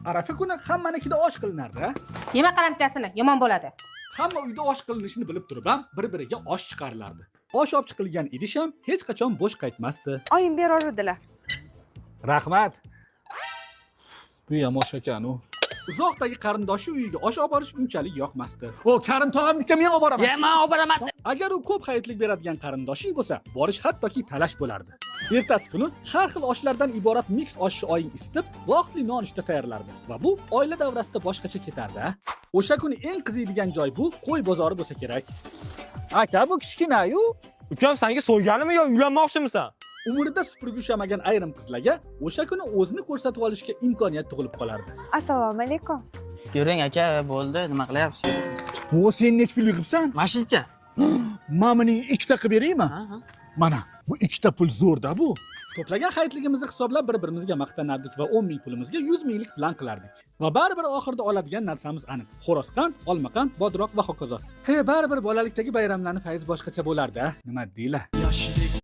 Arafa kuni hammanikida osh qilinardi. Yema qalamchasini, yomon bo'ladi. Hamma uyda osh qilinishini bilib turib ham bir-biriga osh chiqarilardi. Osh olib chiqilgan idish ham hech qachon bo'sh qaytmasdi. Oyim berordilar. Rahmat. Bu ham osh ekan u. Uzoqdagi qarindoshi uyiga osh olib borish unchalik yoqmasdi. O, Karim tog'amnikka men olib boraman. Men olib boraman. Agar u ko'p hayitlik beradigan qarindoshing bo'lsa, borish hattoki talash bo'lardi. Ertasi kuni har xil oshlardan iborat mix oshni oying isitib, loqli nonushta tayyorlardi va bu oila davrasida boshqacha ketardi. O'sha kuni eng qiziydigan joy bu qo'y bozori bo'lsa kerak. Aka, bu kichkina-yu. Ukam senga so'yganimi yo uylanmoqchimisan? Umrida supurgi ushlamagan ayrim qizlarga o'sha kuni o'zini ko'rsatib olishga imkoniyat tug'ilib qolardi. Assalomu alaykum. Ko'ring aka, bo'ldi, nima qilyapsiz? Bu sen nech pul yig'ibsan? Mashincha. Men buni ikkita qilib beraymi? Mana, bu ikkita pul zo'rda bu. To'plagan hayitligimizni hisoblab bir-birimizga maqtanardik va 10 ming pulimizga 100 minglik plan qilardik. Va baribir oxirida oladigan narsamiz aniq. Xo'rozqand, olmaqand, bodroq va hokazo. Baribir bolalikdagi bayramlarning fayzi boshqacha bo'lardi, nima deylar?